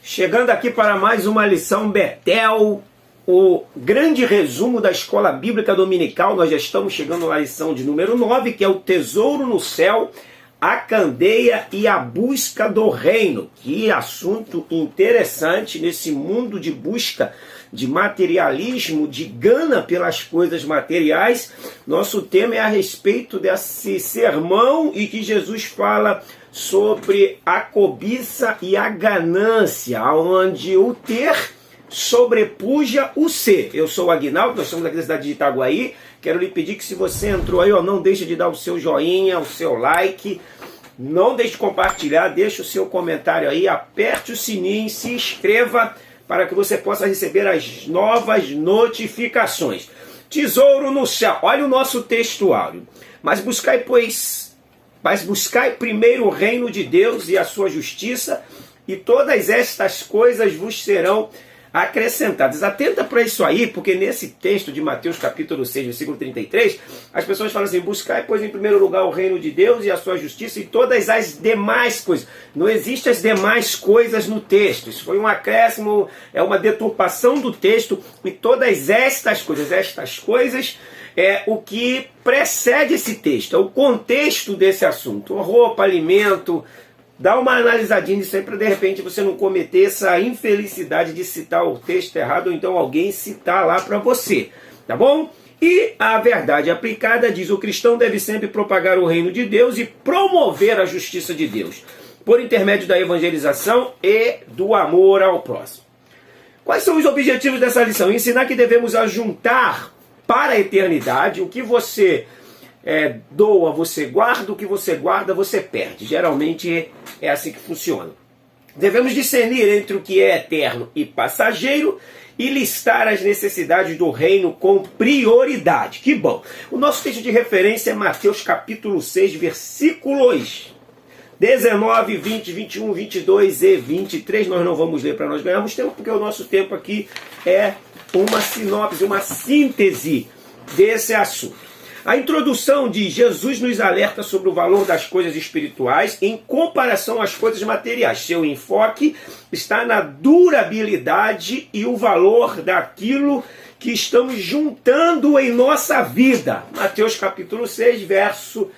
Chegando aqui para mais uma lição Betel, o grande resumo da Escola Bíblica Dominical. Nós já estamos chegando na lição de número 9, que é o tesouro no céu, a candeia e a busca do reino. Que assunto interessante nesse mundo de busca de materialismo, de gana pelas coisas materiais. Nosso tema é a respeito desse sermão e que Jesus fala sobre a cobiça e a ganância, onde o ter sobrepuja o ser. Eu sou o Aguinaldo, nós estamos aqui na cidade de Itaguaí. Quero lhe pedir que, se você entrou aí, não deixe de dar o seu joinha, o seu like, não deixe de compartilhar, deixe o seu comentário aí, aperte o sininho, se inscreva para que você possa receber as novas notificações. Tesouro no céu. Olha o nosso textuário. Mas buscai primeiro o reino de Deus e a sua justiça, e todas estas coisas vos serão acrescentadas. Atenta para isso aí, porque nesse texto de Mateus capítulo 6, versículo 33, as pessoas falam assim: buscai, pois, em primeiro lugar o reino de Deus e a sua justiça, e todas as demais coisas. Não existem as demais coisas no texto. Isso foi um acréscimo, é uma deturpação do texto, e todas estas coisas é o que precede esse texto, é o contexto desse assunto. Roupa, alimento. Dá uma analisadinha nisso aí para de repente você não cometer essa infelicidade de citar o texto errado, ou então alguém citar lá para você, tá bom? E a verdade aplicada diz: o cristão deve sempre propagar o reino de Deus e promover a justiça de Deus, por intermédio da evangelização e do amor ao próximo. Quais são os objetivos dessa lição? Ensinar que devemos ajuntar para a eternidade. O que você doa, você guarda; o que você guarda, você perde. Geralmente é assim que funciona. Devemos discernir entre o que é eterno e passageiro e listar as necessidades do reino com prioridade. Que bom! O nosso texto de referência é Mateus capítulo 6, versículos 19, 20, 21, 22 e 23. Nós não vamos ler para nós ganharmos tempo, porque o nosso tempo aqui é uma sinopse, uma síntese desse assunto. A introdução de Jesus nos alerta sobre o valor das coisas espirituais em comparação às coisas materiais. Seu enfoque está na durabilidade e o valor daquilo que estamos juntando em nossa vida. Mateus capítulo 6, verso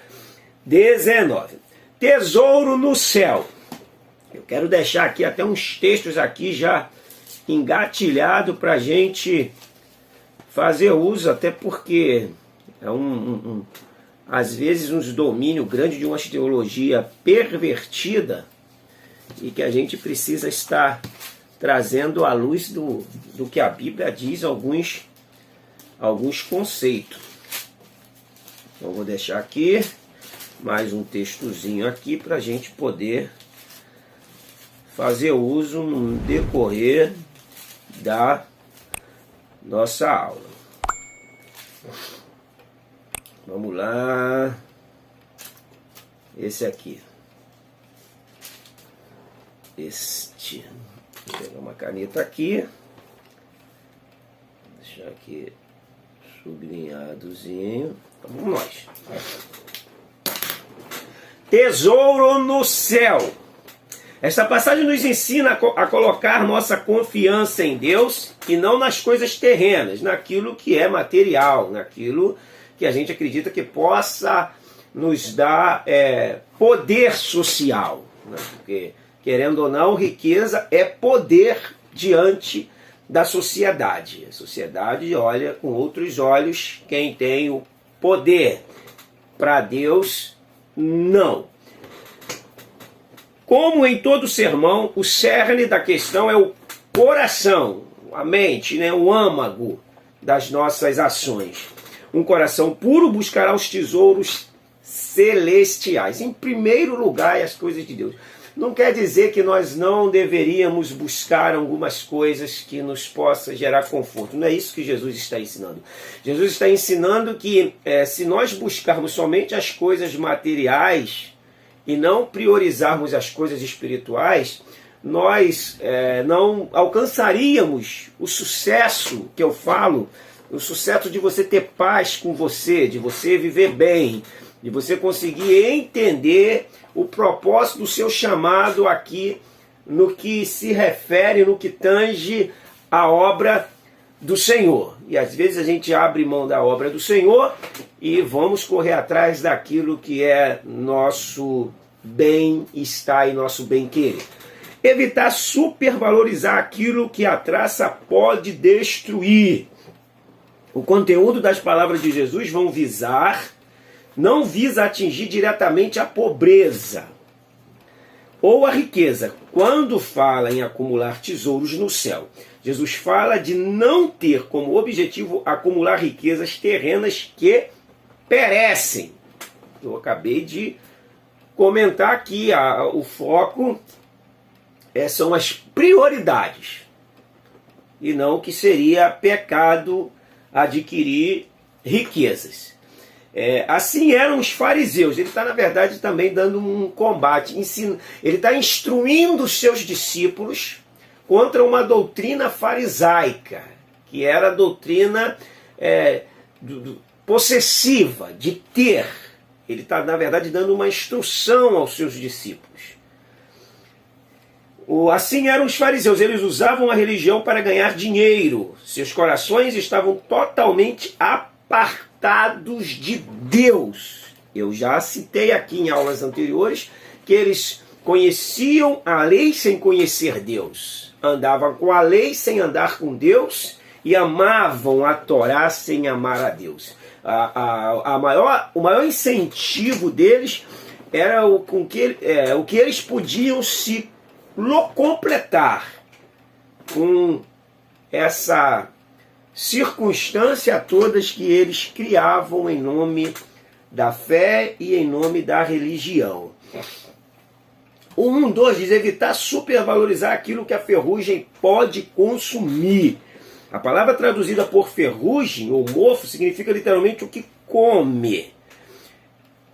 19. Tesouro no céu. Eu quero deixar aqui até uns textos aqui já engatilhado para a gente fazer uso, até porque é às vezes um domínio grande de uma teologia pervertida e que a gente precisa estar trazendo à luz do que a Bíblia diz, alguns conceitos. Então vou deixar aqui mais um textozinho aqui para a gente poder fazer uso no decorrer da nossa aula. Vamos lá. Esse aqui. Vou pegar uma caneta aqui. Deixar aqui sublinhadozinho. Vamos nós. Tesouro no céu. Esta passagem nos ensina a colocar nossa confiança em Deus e não nas coisas terrenas, naquilo que é material, naquilo que a gente acredita que possa nos dar poder social, né? Porque, querendo ou não, riqueza é poder diante da sociedade. A sociedade olha com outros olhos quem tem o poder. Para Deus, não. Como em todo sermão, o cerne da questão é o coração, a mente, né? O âmago das nossas ações. Um coração puro buscará os tesouros celestiais. Em primeiro lugar, as coisas de Deus. Não quer dizer que nós não deveríamos buscar algumas coisas que nos possam gerar conforto. Não é isso que Jesus está ensinando. Jesus está ensinando que se nós buscarmos somente as coisas materiais e não priorizarmos as coisas espirituais, nós não alcançaríamos o sucesso que eu falo, o sucesso de você ter paz com você, de você viver bem, de você conseguir entender o propósito do seu chamado aqui no que se refere, no que tange a obra do Senhor. E às vezes a gente abre mão da obra do Senhor e vamos correr atrás daquilo que é nosso bem-estar e nosso bem-querer. Evitar supervalorizar aquilo que a traça pode destruir. O conteúdo das palavras de Jesus não visa atingir diretamente a pobreza ou a riqueza. Quando fala em acumular tesouros no céu, Jesus fala de não ter como objetivo acumular riquezas terrenas que perecem. Eu acabei de comentar aqui, o foco são as prioridades, e não que seria pecado adquirir riquezas. Assim eram os fariseus. Ele está, na verdade, também dando um combate. Ele está instruindo os seus discípulos contra uma doutrina farisaica, que era a doutrina possessiva, de ter. Ele está, na verdade, dando uma instrução aos seus discípulos. Assim eram os fariseus. Eles usavam a religião para ganhar dinheiro. Seus corações estavam totalmente apartados de Deus. Eu já citei aqui em aulas anteriores que eles conheciam a lei sem conhecer Deus. Andavam com a lei sem andar com Deus e amavam a Torá sem amar a Deus. O maior incentivo deles era o que eles podiam se completar com essa circunstância todas que eles criavam em nome da fé e em nome da religião. O 1.2 diz evitar supervalorizar aquilo que a ferrugem pode consumir. A palavra traduzida por ferrugem ou mofo significa literalmente o que come.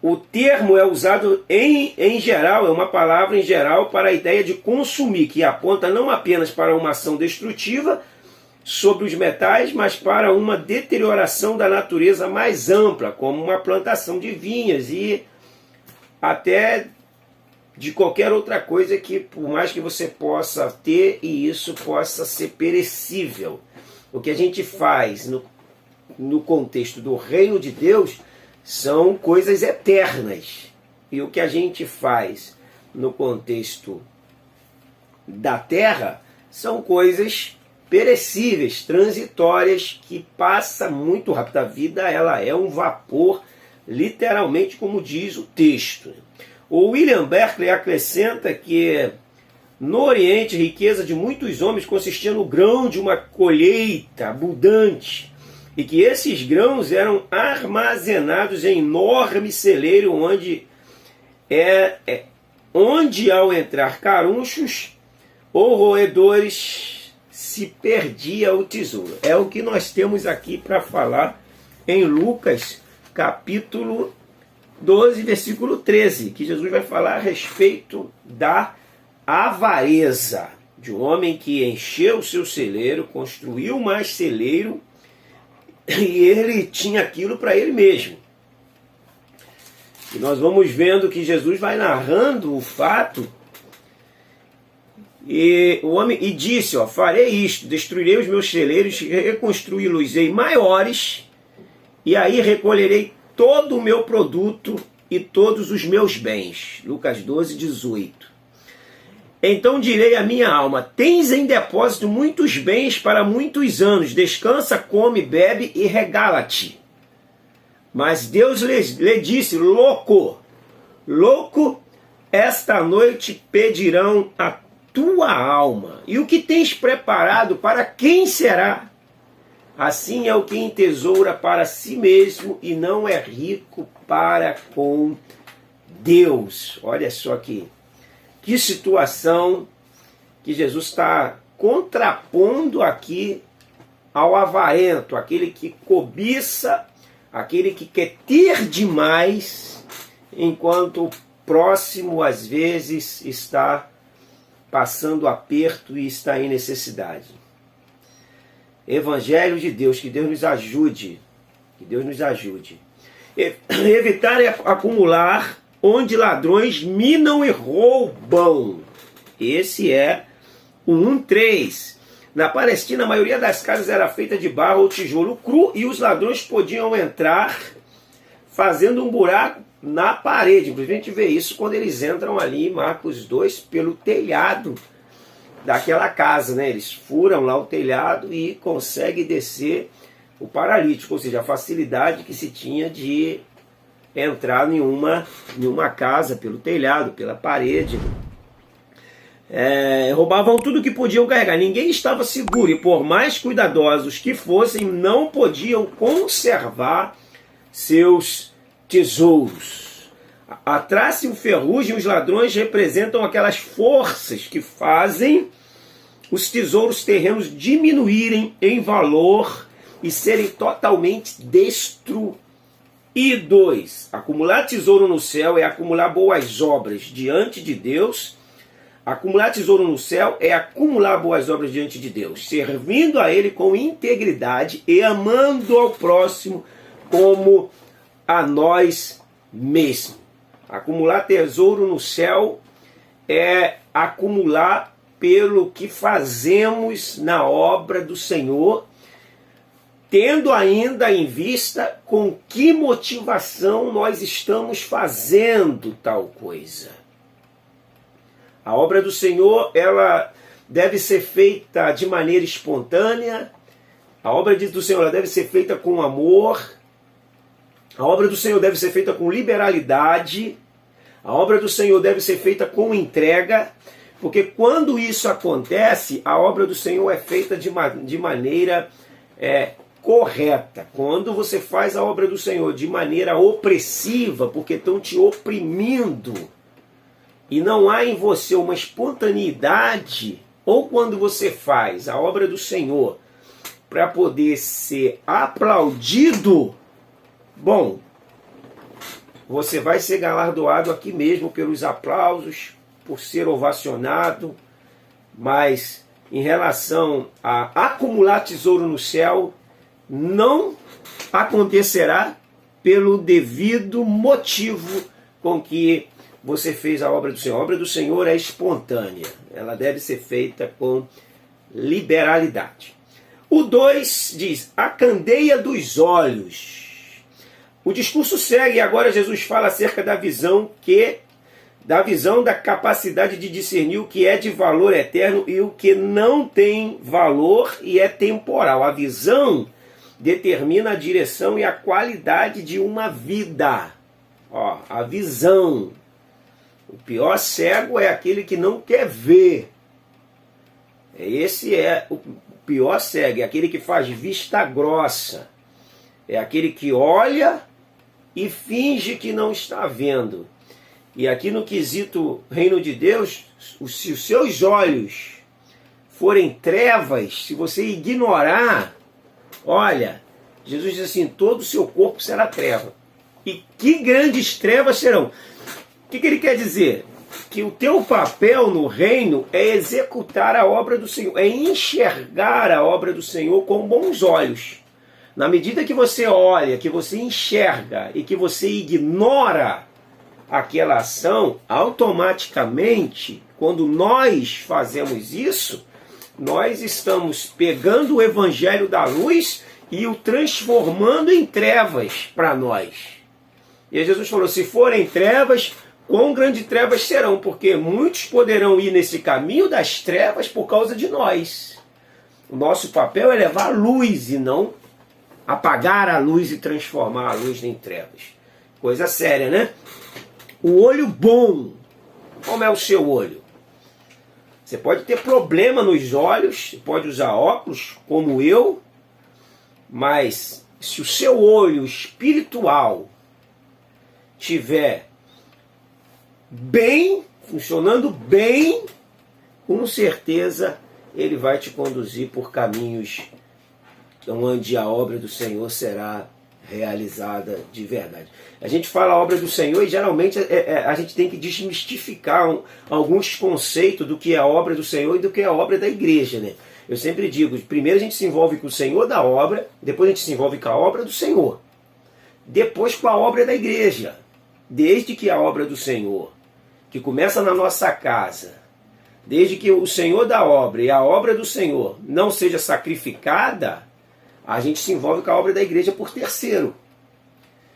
O termo é usado em geral, é uma palavra em geral para a ideia de consumir, que aponta não apenas para uma ação destrutiva sobre os metais, mas para uma deterioração da natureza mais ampla, como uma plantação de vinhas e até de qualquer outra coisa que, por mais que você possa ter, e isso possa ser perecível. O que a gente faz no contexto do reino de Deus são coisas eternas. E o que a gente faz no contexto da terra são coisas perecíveis, transitórias, que passa muito rápido. A vida, ela é um vapor, literalmente, como diz o texto. O William Berkeley acrescenta que no Oriente, a riqueza de muitos homens consistia no grão de uma colheita abundante, e que esses grãos eram armazenados em enorme celeiro, onde ao entrar carunchos ou roedores se perdia o tesouro. É o que nós temos aqui para falar em Lucas capítulo 12, versículo 13, que Jesus vai falar a respeito da avareza, de um homem que encheu o seu celeiro, construiu mais celeiro, e ele tinha aquilo para ele mesmo. E nós vamos vendo que Jesus vai narrando o fato, e o homem disse, farei isto, destruirei os meus celeiros, reconstruí-los-ei maiores, e aí recolherei todo o meu produto e todos os meus bens. Lucas 12, 18. Então direi à minha alma, tens em depósito muitos bens para muitos anos, descansa, come, bebe e regala-te. Mas Deus lhe disse, louco, esta noite pedirão a tua alma, e o que tens preparado para quem será? Assim é o que entesoura para si mesmo e não é rico para com Deus. Olha só aqui. Que situação que Jesus está contrapondo aqui ao avarento, aquele que cobiça, aquele que quer ter demais, enquanto o próximo às vezes está passando aperto e está em necessidade. Evangelho de Deus, que Deus nos ajude, que Deus nos ajude. Evitar acumular onde ladrões minam e roubam. Esse é o 1:3. Na Palestina, a maioria das casas era feita de barro ou tijolo cru e os ladrões podiam entrar fazendo um buraco na parede. Inclusive a gente vê isso quando eles entram ali em Marcos 2 pelo telhado daquela casa, né? Eles furam lá o telhado e conseguem descer o paralítico, ou seja, a facilidade que se tinha de entrar em uma casa pelo telhado, pela parede. Roubavam tudo que podiam carregar, ninguém estava seguro, e por mais cuidadosos que fossem, não podiam conservar seus tesouros. A traça e o ferrugem, os ladrões, representam aquelas forças que fazem os tesouros terrenos diminuírem em valor e serem totalmente destruídos. Acumular tesouro no céu é acumular boas obras diante de Deus. Acumular tesouro no céu é acumular boas obras diante de Deus, servindo a Ele com integridade e amando ao próximo como a nós mesmos. Acumular tesouro no céu é acumular pelo que fazemos na obra do Senhor, tendo ainda em vista com que motivação nós estamos fazendo tal coisa. A obra do Senhor, ela deve ser feita de maneira espontânea. A obra do Senhor, ela deve ser feita com amor. A obra do Senhor deve ser feita com liberalidade. A obra do Senhor deve ser feita com entrega. Porque quando isso acontece, a obra do Senhor é feita de maneira correta. Quando você faz a obra do Senhor de maneira opressiva, porque estão te oprimindo, e não há em você uma espontaneidade, ou quando você faz a obra do Senhor para poder ser aplaudido, bom, você vai ser galardoado aqui mesmo pelos aplausos, por ser ovacionado, mas em relação a acumular tesouro no céu, não acontecerá pelo devido motivo com que você fez a obra do Senhor. A obra do Senhor é espontânea. Ela deve ser feita com liberalidade. O 2 diz, a candeia dos olhos. O discurso segue e agora Jesus fala acerca da visão da capacidade de discernir o que é de valor eterno e o que não tem valor e é temporal. A visão determina a direção e a qualidade de uma vida. A visão. O pior cego é aquele que não quer ver. Esse é o pior cego, é aquele que faz vista grossa. É aquele que olha e finge que não está vendo. E aqui no quesito reino de Deus, se os seus olhos forem trevas, se você ignorar, olha, Jesus diz assim, todo o seu corpo será treva. E que grandes trevas serão. O que ele quer dizer? Que o teu papel no reino é executar a obra do Senhor, é enxergar a obra do Senhor com bons olhos. Na medida que você olha, que você enxerga e que você ignora aquela ação, automaticamente, quando nós fazemos isso, nós estamos pegando o evangelho da luz e o transformando em trevas para nós. E Jesus falou, se forem trevas, quão grandes trevas serão, porque muitos poderão ir nesse caminho das trevas por causa de nós. O nosso papel é levar a luz e não apagar a luz e transformar a luz em trevas. Coisa séria, né? O olho bom. Como é o seu olho? Você pode ter problema nos olhos, pode usar óculos, como eu, mas se o seu olho espiritual tiver bem, funcionando bem, com certeza ele vai te conduzir por caminhos onde a obra do Senhor será realizada de verdade. A gente fala a obra do Senhor e geralmente a gente tem que desmistificar alguns conceitos do que é a obra do Senhor e do que é a obra da igreja, né? Eu sempre digo, primeiro a gente se envolve com o Senhor da obra, depois a gente se envolve com a obra do Senhor, depois com a obra da igreja. Desde que a obra do Senhor, que começa na nossa casa, desde que o Senhor da obra e a obra do Senhor não seja sacrificada, a gente se envolve com a obra da igreja por terceiro.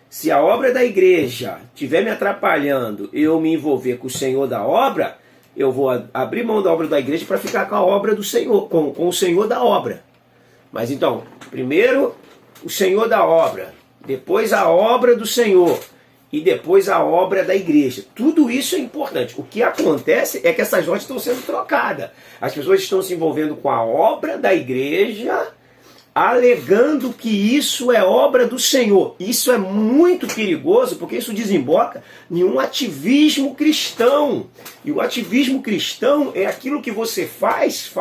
Se a obra da igreja estiver me atrapalhando e eu me envolver com o Senhor da obra, eu vou abrir mão da obra da igreja para ficar com a obra do Senhor, com o Senhor da obra. Mas então, primeiro o Senhor da obra, depois a obra do Senhor e depois a obra da igreja. Tudo isso é importante. O que acontece é que essas ordens estão sendo trocadas. As pessoas estão se envolvendo com a obra da igreja, alegando que isso é obra do Senhor. Isso é muito perigoso, porque isso desemboca em um ativismo cristão. E o ativismo cristão é aquilo que você faz,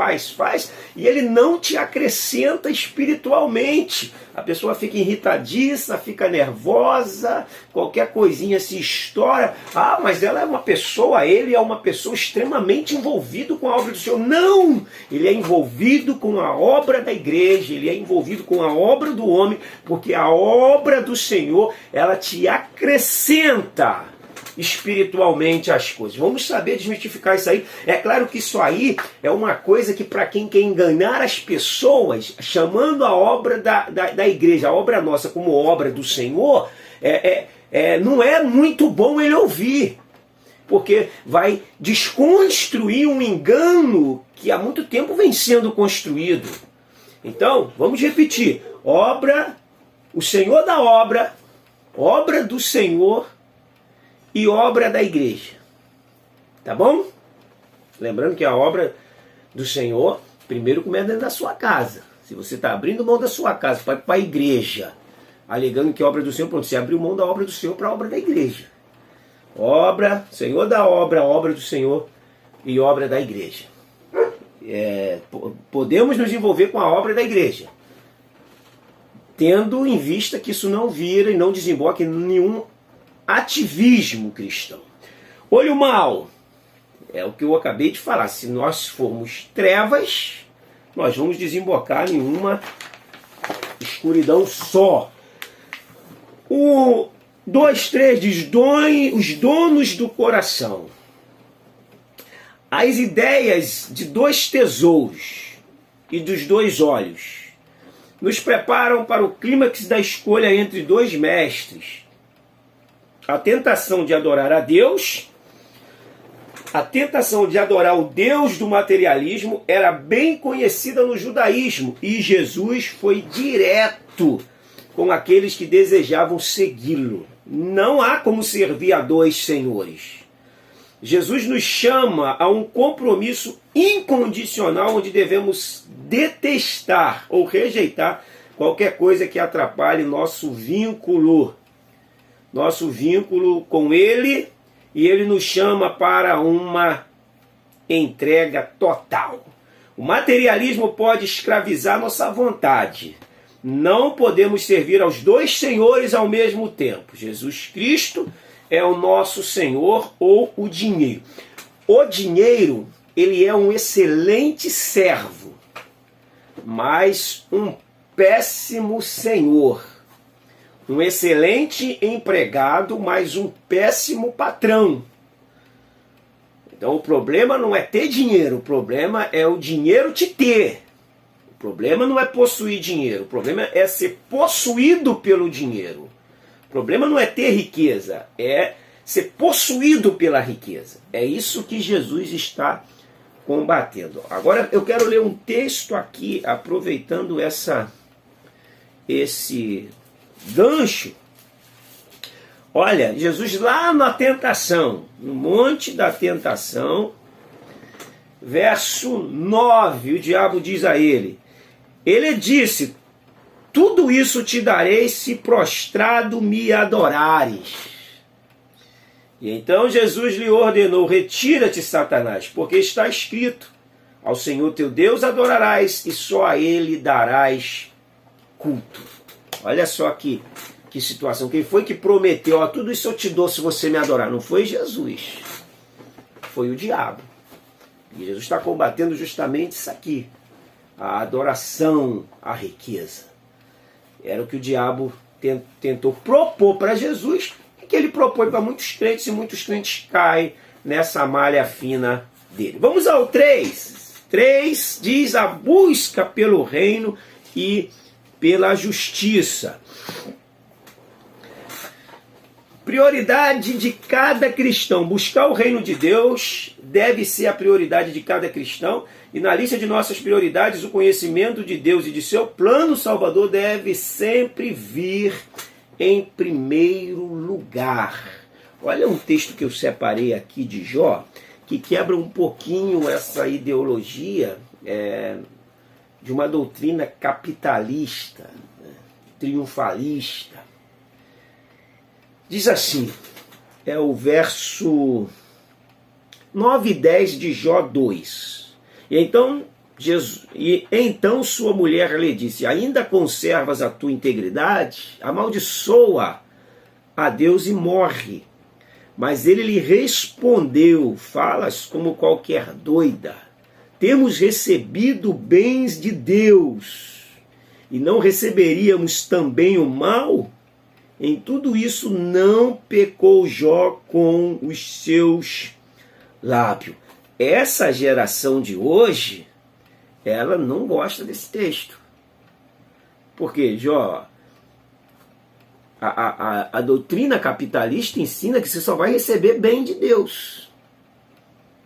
e ele não te acrescenta espiritualmente. A pessoa fica irritadiça, fica nervosa, qualquer coisinha se estoura. Ah, mas ela é uma pessoa, ele é uma pessoa extremamente envolvido com a obra do Senhor. Não! Ele é envolvido com a obra da igreja, ele é envolvido com a obra do homem, porque a obra do Senhor, ela te acrescenta espiritualmente as coisas. Vamos saber desmistificar isso aí. É claro que isso aí é uma coisa que, para quem quer enganar as pessoas, chamando a obra da igreja, a obra nossa, como obra do Senhor, não é muito bom ele ouvir, porque vai desconstruir um engano que há muito tempo vem sendo construído. Então, vamos repetir: obra, o Senhor da obra, obra do Senhor e obra da igreja. Tá bom? Lembrando que a obra do Senhor primeiro começa dentro da sua casa. Se você está abrindo mão da sua casa para ir para a igreja, alegando que a obra do Senhor, pronto, você abriu mão da obra do Senhor para a obra da igreja. Obra, Senhor da obra, obra do Senhor e obra da igreja. Podemos nos envolver com a obra da igreja, tendo em vista que isso não vira e não desemboca em nenhum ativismo cristão. Olho mau é o que eu acabei de falar. Se nós formos trevas, nós vamos desembocar em uma escuridão só. O 2,3 diz: os donos do coração. As ideias de dois tesouros e dos dois olhos nos preparam para o clímax da escolha entre dois mestres. A tentação de adorar a Deus, a tentação de adorar o Deus do materialismo era bem conhecida no judaísmo, e Jesus foi direto com aqueles que desejavam segui-lo. Não há como servir a dois senhores. Jesus nos chama a um compromisso incondicional, onde devemos detestar ou rejeitar qualquer coisa que atrapalhe nosso vínculo com Ele, e Ele nos chama para uma entrega total. O materialismo pode escravizar nossa vontade. Não podemos servir aos dois senhores ao mesmo tempo. Jesus Cristo é o nosso Senhor, ou o dinheiro. O dinheiro, ele é um excelente servo, mas um péssimo senhor. Um excelente empregado, mas um péssimo patrão. Então o problema não é ter dinheiro, o problema é o dinheiro te ter. O problema não é possuir dinheiro, o problema é ser possuído pelo dinheiro. O problema não é ter riqueza, é ser possuído pela riqueza. É isso que Jesus está combatendo. Agora eu quero ler um texto aqui, aproveitando esse gancho. Olha, Jesus lá na tentação, no monte da tentação, verso 9, o diabo diz a ele disse: tudo isso te darei se prostrado me adorares. E então Jesus lhe ordenou: retira-te, Satanás, porque está escrito: ao Senhor teu Deus adorarás e só a Ele darás culto. Olha só que situação. Quem foi que prometeu: ó, tudo isso eu te dou se você me adorar? Não foi Jesus, foi o diabo. E Jesus está combatendo justamente isso aqui, a adoração à riqueza. Era o que o diabo tentou propor para Jesus, e que ele propõe para muitos crentes, e muitos crentes caem nessa malha fina dele. Vamos ao 3. 3 diz a busca pelo reino e pela justiça. Prioridade de cada cristão. Buscar o reino de Deus deve ser a prioridade de cada cristão. E na lista de nossas prioridades, o conhecimento de Deus e de seu plano salvador deve sempre vir em primeiro lugar. Olha um texto que eu separei aqui de Jó, que quebra um pouquinho essa ideologia de uma doutrina capitalista, triunfalista. Diz assim, é o verso 9 e 10 de Jó 2. E então sua mulher lhe disse, ainda conservas a tua integridade? Amaldiçoa a Deus e morre. Mas ele lhe respondeu, falas como qualquer doida. Temos recebido bens de Deus, e não receberíamos também o mal? Em tudo isso não pecou Jó com os seus lábios. Essa geração de hoje, ela não gosta desse texto. Porque, Jó, a doutrina capitalista ensina que você só vai receber bem de Deus.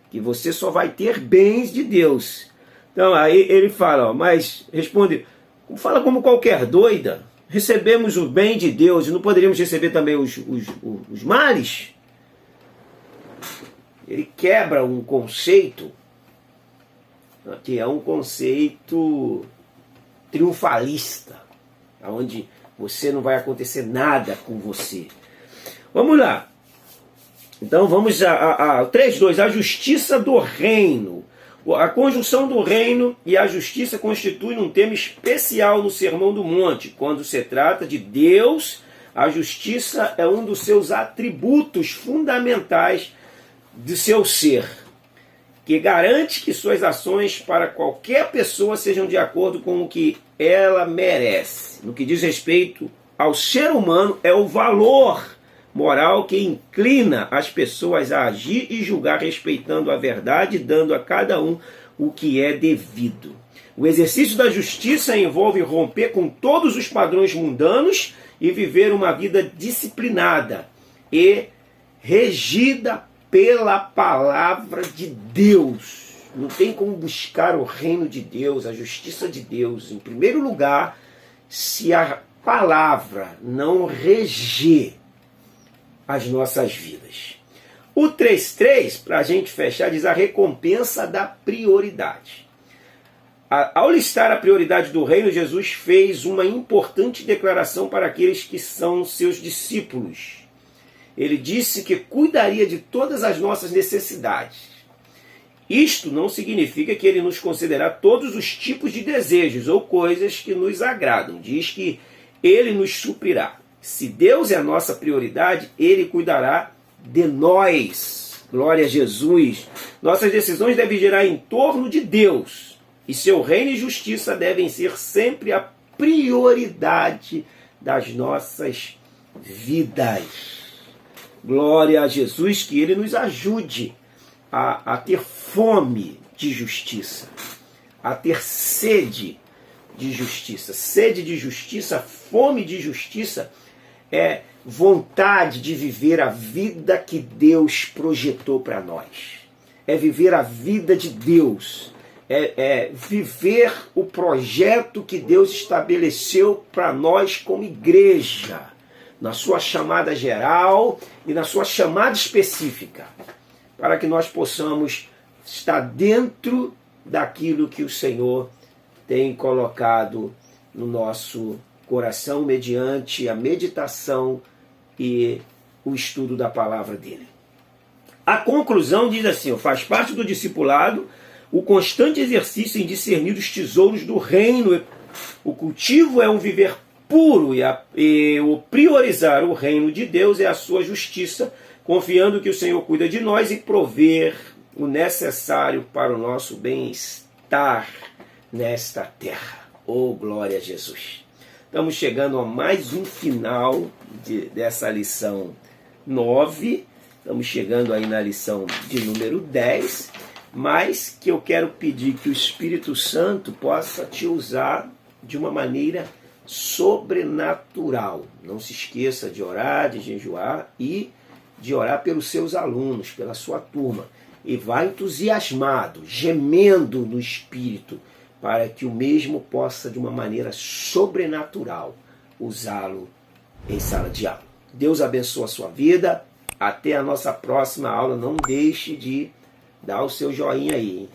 Que você só vai ter bens de Deus. Então, aí ele fala, mas responde, fala como qualquer doida. Recebemos o bem de Deus e não poderíamos receber também os males? Ele quebra um conceito que é um conceito triunfalista, onde você não vai acontecer nada com você. Vamos lá. Então vamos a 3.2, a justiça do reino. A conjunção do reino e a justiça constitui um tema especial no Sermão do Monte. Quando se trata de Deus, a justiça é um dos seus atributos fundamentais de seu ser, que garante que suas ações para qualquer pessoa sejam de acordo com o que ela merece. No que diz respeito ao ser humano, é o valor moral que inclina as pessoas a agir e julgar respeitando a verdade, dando a cada um o que é devido. O exercício da justiça envolve romper com todos os padrões mundanos e viver uma vida disciplinada e regida pela palavra de Deus. Não tem como buscar o reino de Deus, a justiça de Deus, em primeiro lugar, se a palavra não reger as nossas vidas. O 3.3, para a gente fechar, diz a recompensa da prioridade. Ao listar a prioridade do reino, Jesus fez uma importante declaração para aqueles que são seus discípulos. Ele disse que cuidaria de todas as nossas necessidades. Isto não significa que ele nos concederá todos os tipos de desejos ou coisas que nos agradam. Diz que ele nos suprirá. Se Deus é a nossa prioridade, ele cuidará de nós. Glória a Jesus. Nossas decisões devem girar em torno de Deus. E seu reino e justiça devem ser sempre a prioridade das nossas vidas. Glória a Jesus, que ele nos ajude a ter fome de justiça, a ter sede de justiça. Sede de justiça, fome de justiça é vontade de viver a vida que Deus projetou para nós. É viver a vida de Deus. É viver o projeto que Deus estabeleceu para nós como igreja, na sua chamada geral e na sua chamada específica, para que nós possamos estar dentro daquilo que o Senhor tem colocado no nosso coração mediante a meditação e o estudo da palavra dele. A conclusão diz assim, faz parte do discipulado o constante exercício em discernir os tesouros do reino. O cultivo é um viver puro e o priorizar o reino de Deus é a sua justiça, confiando que o Senhor cuida de nós e prover o necessário para o nosso bem-estar nesta terra. Oh, glória a Jesus! Estamos chegando a mais um final dessa lição 9. Estamos chegando aí na lição de número 10. mas que eu quero pedir que o Espírito Santo possa te usar de uma maneira sobrenatural. Não se esqueça de orar, de jejuar e de orar pelos seus alunos, pela sua turma. E vá entusiasmado, gemendo no Espírito, para que o mesmo possa, de uma maneira sobrenatural, usá-lo em sala de aula. Deus abençoe a sua vida. Até a nossa próxima aula. Não deixe de dar o seu joinha aí, hein?